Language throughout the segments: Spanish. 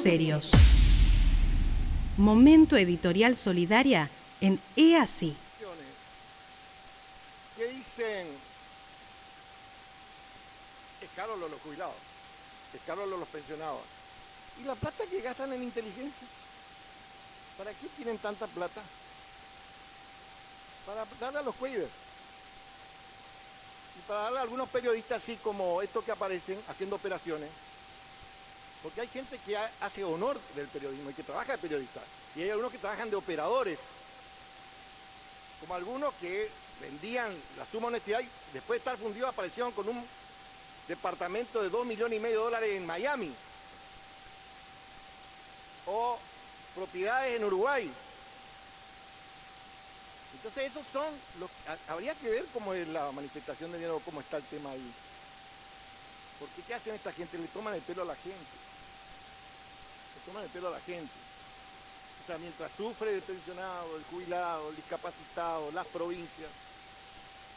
serios. Momento editorial solidaria en EASI. ¿Qué dicen? Es caro lo de los jubilados, es caro lo de los pensionados. ¿Y la plata que gastan en inteligencia? ¿Para qué tienen tanta plata? Para darle a los cuides. Y para darle a algunos periodistas así como estos que aparecen haciendo operaciones. Porque hay gente que hace honor del periodismo y que trabaja de periodista. Y hay algunos que trabajan de operadores. Como algunos que vendían la suma honestidad y después de estar fundidos aparecieron con un departamento de $2,5 millones en Miami. O propiedades en Uruguay. Entonces esos son los... Habría que ver cómo es la manifestación de dinero, cómo está el tema ahí. Porque ¿qué hacen esta gente? Le toman el pelo a la gente. Le toman el pelo a la gente. O sea, mientras sufre el pensionado, el jubilado, el discapacitado, las provincias,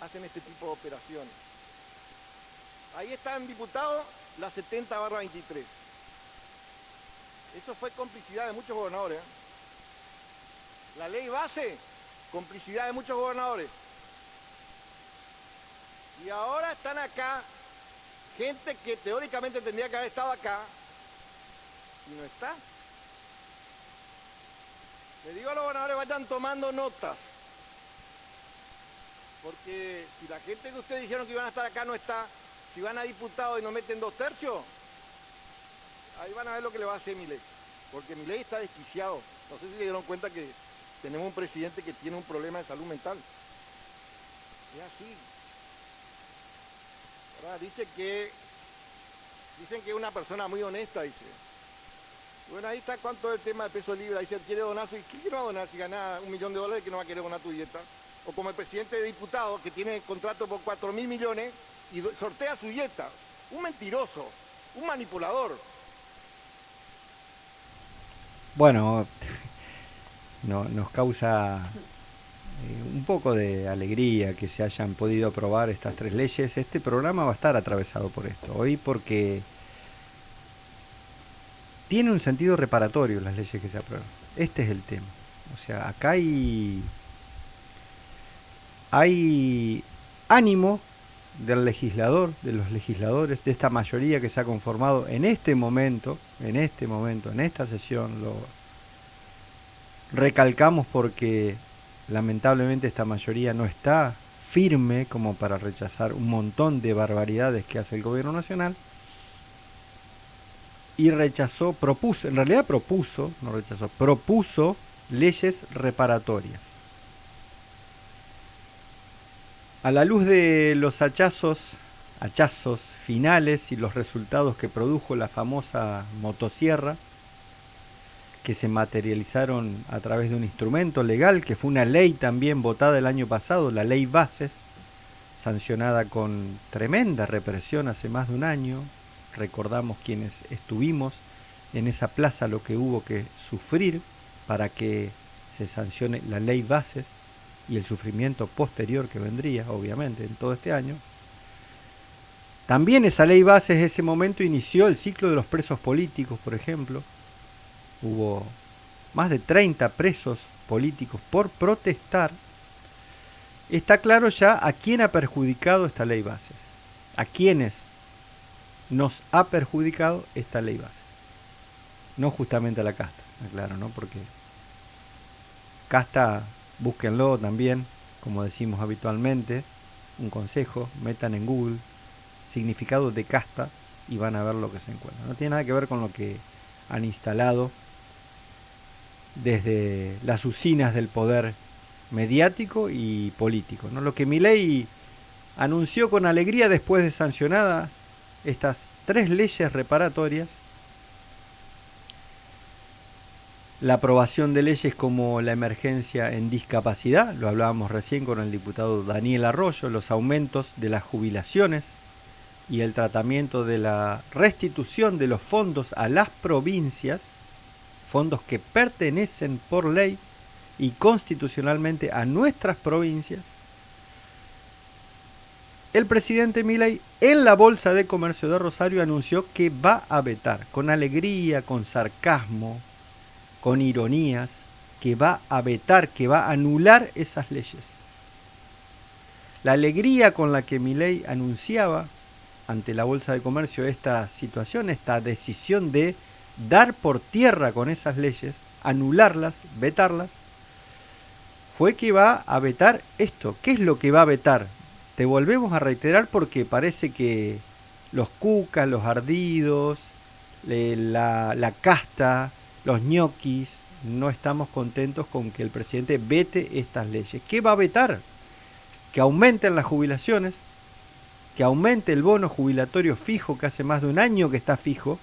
hacen este tipo de operaciones. Ahí están diputados la 70/23. Eso fue complicidad de muchos gobernadores. La ley base, complicidad de muchos gobernadores. Y ahora están acá gente que teóricamente tendría que haber estado acá y no está. Le digo a los gobernadores, vayan tomando notas. Porque si la gente que ustedes dijeron que iban a estar acá no está, si van a diputados y nos meten 2/3, ahí van a ver lo que le va a hacer Milei. Porque Milei está desquiciado. No sé si se dieron cuenta que tenemos un presidente que tiene un problema de salud mental. Es así. Ahora dicen que es una persona muy honesta, dice. Bueno, ahí está cuánto es el tema del peso libre. Ahí se quiere donar, ¿y qué va a donar si gana $1 millón que no va a querer donar tu dieta? O como el presidente de diputados que tiene contrato por 4.000 millones y sortea su dieta. Un mentiroso, un manipulador. Bueno, nos causa un poco de alegría que se hayan podido aprobar estas 3 leyes. Este programa va a estar atravesado por esto hoy porque tiene un sentido reparatorio las leyes que se aprueban. Este es el tema. O sea, acá hay ánimo del legislador, de los legisladores, de esta mayoría que se ha conformado en este momento, en esta sesión. Lo recalcamos porque lamentablemente esta mayoría no está firme como para rechazar un montón de barbaridades que hace el gobierno nacional. Y propuso leyes reparatorias. A la luz de los hachazos finales y los resultados que produjo la famosa motosierra, que se materializaron a través de un instrumento legal, que fue una ley también votada el año pasado, la ley Bases, sancionada con tremenda represión hace más de un año. Recordamos quienes estuvimos en esa plaza lo que hubo que sufrir para que se sancione la ley Bases y el sufrimiento posterior que vendría, obviamente, en todo este año. También esa ley Bases, ese momento inició el ciclo de los presos políticos, por ejemplo. Hubo más de 30 presos políticos por protestar. Está claro ya a quién ha perjudicado esta ley Bases, a quiénes nos ha perjudicado esta ley Bases. No justamente a la casta, claro, ¿no? Porque casta, búsquenlo también, como decimos habitualmente, un consejo, metan en Google significado de casta y van a ver lo que se encuentra. No tiene nada que ver con lo que han instalado desde las usinas del poder mediático y político, ¿no? Lo que Milei anunció con alegría después de sancionadas estas 3 leyes reparatorias, la aprobación de leyes como la emergencia en discapacidad, lo hablábamos recién con el diputado Daniel Arroyo, los aumentos de las jubilaciones y el tratamiento de la restitución de los fondos a las provincias, fondos que pertenecen por ley y constitucionalmente a nuestras provincias. el presidente Milei en la Bolsa de Comercio de Rosario anunció que va a vetar, con alegría, con sarcasmo, con ironías, que va a vetar, que va a anular esas leyes. La alegría con la que Milei anunciaba ante la Bolsa de Comercio esta situación, esta decisión de dar por tierra con esas leyes, anularlas, vetarlas, fue que va a vetar esto. ¿Qué es lo que va a vetar? Te volvemos a reiterar porque parece que los cucas, los ardidos, la casta, los ñoquis, no estamos contentos con que el presidente vete estas leyes. ¿Qué va a vetar? Que aumenten las jubilaciones, que aumente el bono jubilatorio fijo, que hace más de un año que está fijo,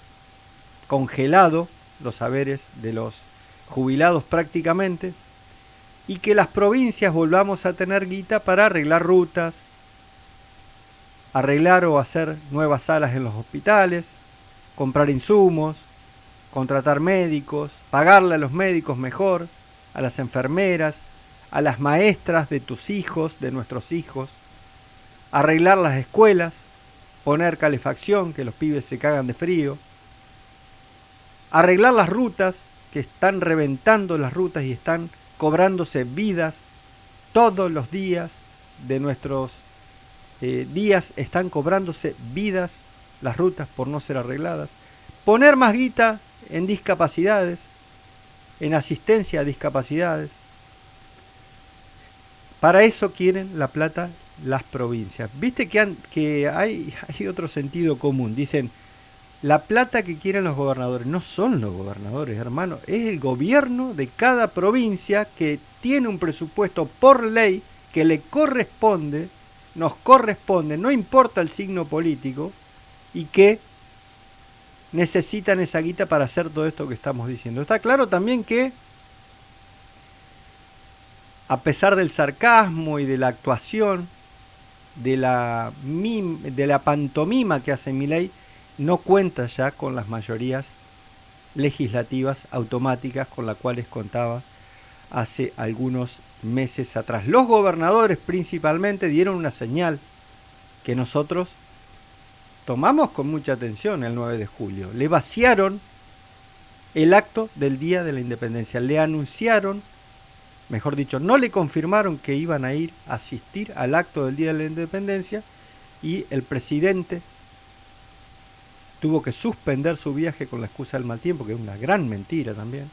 congelado los haberes de los jubilados prácticamente, y que las provincias volvamos a tener guita para arreglar rutas, arreglar o hacer nuevas salas en los hospitales, comprar insumos, contratar médicos, pagarle a los médicos mejor, a las enfermeras, a las maestras de tus hijos, de nuestros hijos, arreglar las escuelas, poner calefacción, que los pibes se cagan de frío, arreglar las rutas, que están reventando las rutas y están cobrándose vidas todos los días de nuestros días, están cobrándose vidas las rutas por no ser arregladas, poner más guita en discapacidades, en asistencia a discapacidades. Para eso quieren la plata las provincias. Viste que hay otro sentido común. Dicen, la plata que quieren los gobernadores. No son los gobernadores, hermano. Es el gobierno de cada provincia que tiene un presupuesto por ley que le corresponde, nos corresponde, no importa el signo político, y que necesitan esa guita para hacer todo esto que estamos diciendo. Está claro también que, a pesar del sarcasmo y de la actuación, de la pantomima que hace Milei, no cuenta ya con las mayorías legislativas automáticas con las cuales contaba hace algunos meses atrás. Los gobernadores principalmente dieron una señal que nosotros tomamos con mucha atención el 9 de julio. Le vaciaron el acto del Día de la Independencia. Le anunciaron, mejor dicho, no le confirmaron que iban a ir a asistir al acto del Día de la Independencia, y el presidente tuvo que suspender su viaje con la excusa del mal tiempo, que es una gran mentira también,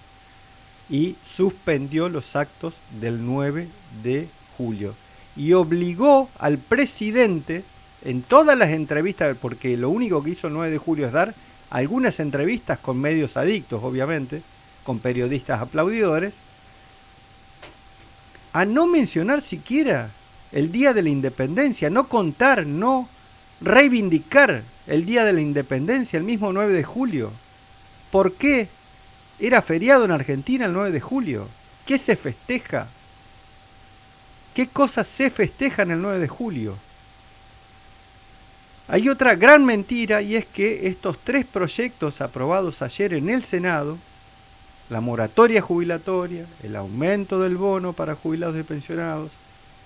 y suspendió los actos del 9 de julio. Y obligó al presidente, en todas las entrevistas, porque lo único que hizo el 9 de julio es dar algunas entrevistas con medios adictos, obviamente, con periodistas aplaudidores, a no mencionar siquiera el Día de la Independencia, no contar, no reivindicar el Día de la Independencia, el mismo 9 de julio. ¿Por qué era feriado en Argentina el 9 de julio? ¿Qué se festeja? ¿Qué cosas se festejan el 9 de julio? Hay otra gran mentira, y es que estos 3 proyectos aprobados ayer en el Senado, la moratoria jubilatoria, el aumento del bono para jubilados y pensionados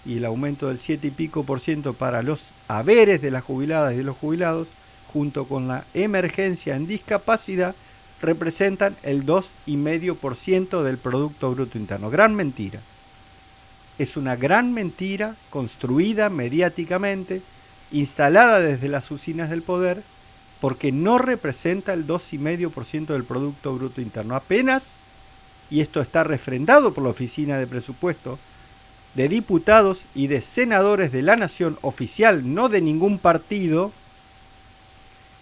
y el aumento del 7 y pico % para los haberes de las jubiladas y de los jubilados, junto con la emergencia en discapacidad, representan el 2,5% del Producto Bruto Interno. Gran mentira. Es una gran mentira construida mediáticamente, instalada desde las usinas del poder, porque no representa el 2,5% del Producto Bruto Interno. Apenas, y esto está refrendado por la Oficina de Presupuesto de Diputados y de Senadores de la Nación, oficial, no de ningún partido,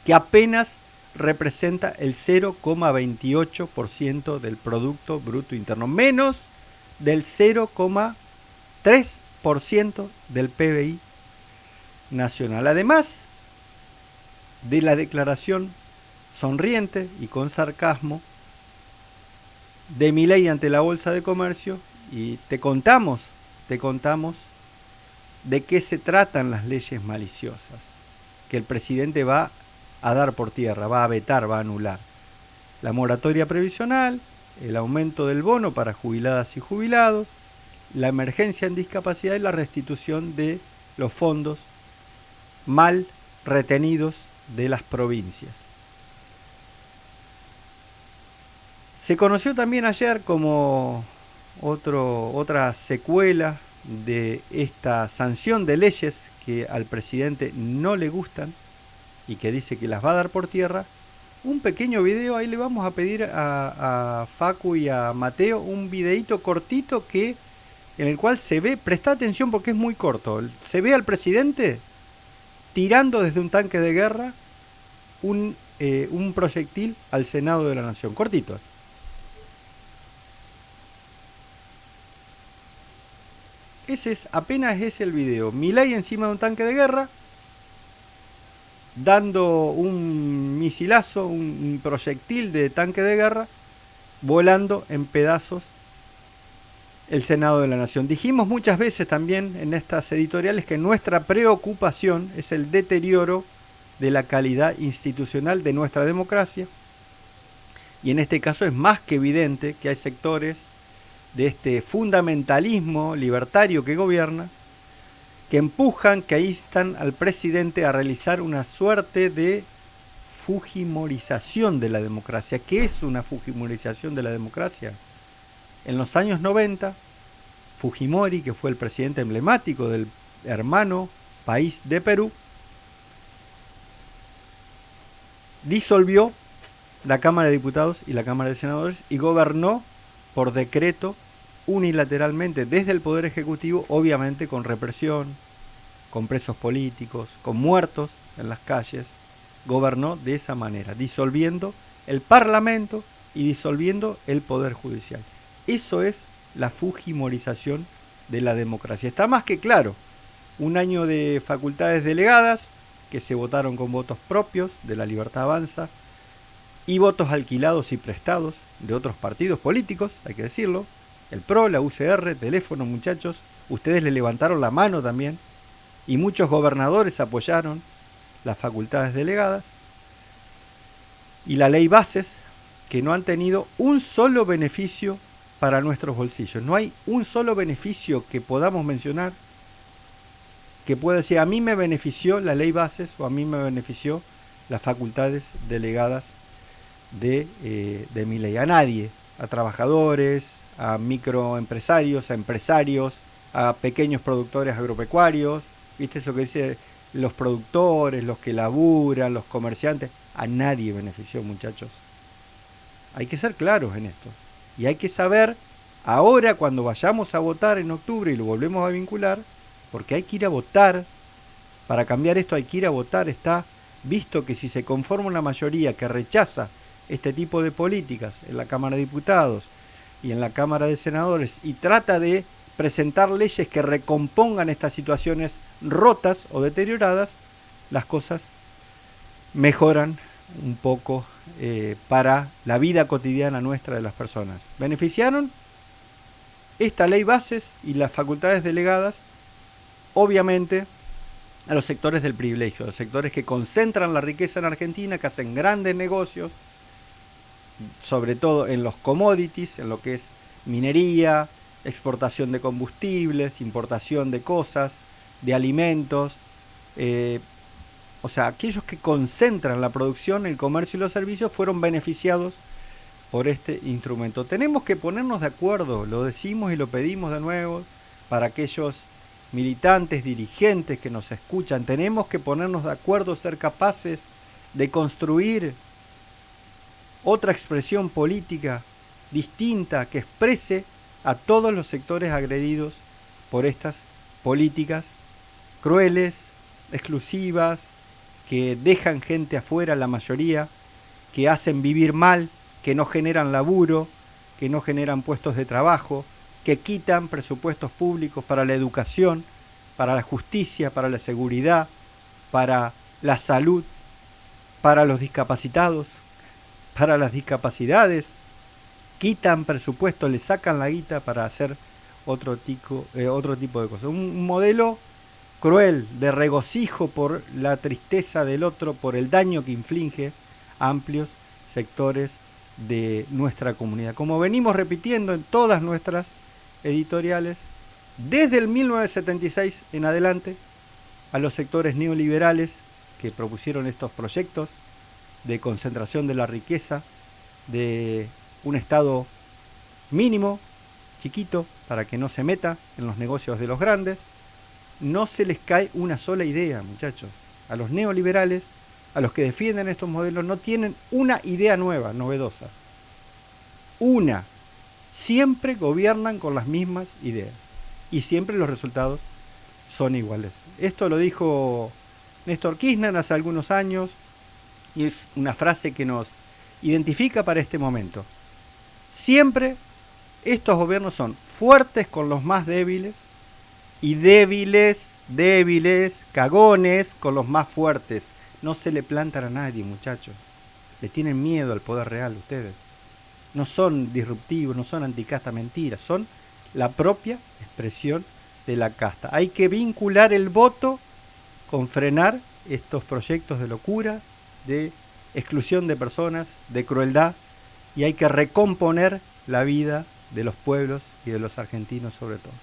que apenas representa el 0,28% del Producto Bruto Interno, menos del 0,3% del PBI nacional. Además de la declaración sonriente y con sarcasmo de Milei ante la Bolsa de Comercio, y te contamos de qué se tratan las leyes maliciosas que el presidente va a dar por tierra, va a vetar, va a anular. La moratoria previsional, el aumento del bono para jubiladas y jubilados, la emergencia en discapacidad y la restitución de los fondos mal retenidos de las provincias. Se conoció también ayer como otra secuela de esta sanción de leyes que al presidente no le gustan y que dice que las va a dar por tierra, un pequeño video. Ahí le vamos a pedir a Facu y a Mateo un videito cortito en el cual se ve, presta atención porque es muy corto, se ve al presidente tirando desde un tanque de guerra un proyectil al Senado de la Nación, cortito. Apenas es el video. Milei encima de un tanque de guerra, dando un misilazo, un proyectil de tanque de guerra, volando en pedazos el Senado de la Nación. Dijimos muchas veces también en estas editoriales que nuestra preocupación es el deterioro de la calidad institucional de nuestra democracia, y en este caso es más que evidente que hay sectores de este fundamentalismo libertario que gobierna, que empujan, que instan al presidente a realizar una suerte de fujimorización de la democracia. ¿Qué es una fujimorización de la democracia? En los años 90, Fujimori, que fue el presidente emblemático del hermano país de Perú, disolvió la Cámara de Diputados y la Cámara de Senadores y gobernó por decreto unilateralmente desde el Poder Ejecutivo, obviamente con represión, con presos políticos, con muertos en las calles. Gobernó de esa manera, disolviendo el Parlamento y disolviendo el Poder Judicial. Eso es la fujimorización de la democracia. Está más que claro. Un año de facultades delegadas que se votaron con votos propios de la Libertad Avanza y votos alquilados y prestados de otros partidos políticos, hay que decirlo, el PRO, la UCR, teléfono, muchachos, ustedes le levantaron la mano también, y muchos gobernadores apoyaron las facultades delegadas, y la ley bases, que no han tenido un solo beneficio para nuestros bolsillos. No hay un solo beneficio que podamos mencionar que pueda decir, a mí me benefició la ley bases o a mí me benefició las facultades delegadas de Milei. A nadie, a trabajadores, a microempresarios, a empresarios, a pequeños productores agropecuarios, ¿viste eso que dice los productores, los que laburan, los comerciantes? A nadie benefició, muchachos. Hay que ser claros en esto. Y hay que saber, ahora cuando vayamos a votar en octubre y lo volvemos a vincular, porque hay que ir a votar, para cambiar esto hay que ir a votar. Está visto que si se conforma una mayoría que rechaza este tipo de políticas en la Cámara de Diputados y en la Cámara de Senadores y trata de presentar leyes que recompongan estas situaciones rotas o deterioradas, las cosas mejoran un poco para la vida cotidiana nuestra de las personas. Beneficiaron esta ley bases y las facultades delegadas, obviamente, a los sectores del privilegio, a los sectores que concentran la riqueza en Argentina, que hacen grandes negocios, sobre todo en los commodities, en lo que es minería, exportación de combustibles, importación de cosas, de alimentos, o sea, aquellos que concentran la producción, el comercio y los servicios fueron beneficiados por este instrumento. Tenemos que ponernos de acuerdo, lo decimos y lo pedimos de nuevo para aquellos militantes, dirigentes que nos escuchan. Tenemos que ponernos de acuerdo, ser capaces de construir otra expresión política distinta que exprese a todos los sectores agredidos por estas políticas crueles, exclusivas, que dejan gente afuera, la mayoría, que hacen vivir mal, que no generan laburo, que no generan puestos de trabajo, que quitan presupuestos públicos para la educación, para la justicia, para la seguridad, para la salud, para los discapacitados, para las discapacidades, quitan presupuesto, le sacan la guita para hacer otro tipo de cosas. Un modelo cruel, de regocijo por la tristeza del otro, por el daño que inflige a amplios sectores de nuestra comunidad. Como venimos repitiendo en todas nuestras editoriales, desde el 1976 en adelante, a los sectores neoliberales que propusieron estos proyectos de concentración de la riqueza, de un Estado mínimo, chiquito, para que no se meta en los negocios de los grandes. No se les cae una sola idea, muchachos. A los neoliberales, a los que defienden estos modelos, no tienen una idea nueva, novedosa. Una. Siempre gobiernan con las mismas ideas. Y siempre los resultados son iguales. Esto lo dijo Néstor Kirchner hace algunos años, y es una frase que nos identifica para este momento. Siempre estos gobiernos son fuertes con los más débiles y débiles, cagones con los más fuertes. No se le plantan a nadie, muchachos. Le tienen miedo al poder real ustedes. No son disruptivos, no son anticasta, mentiras. Son la propia expresión de la casta. Hay que vincular el voto con frenar estos proyectos de locura, de exclusión de personas, de crueldad, y hay que recomponer la vida de los pueblos y de los argentinos sobre todo.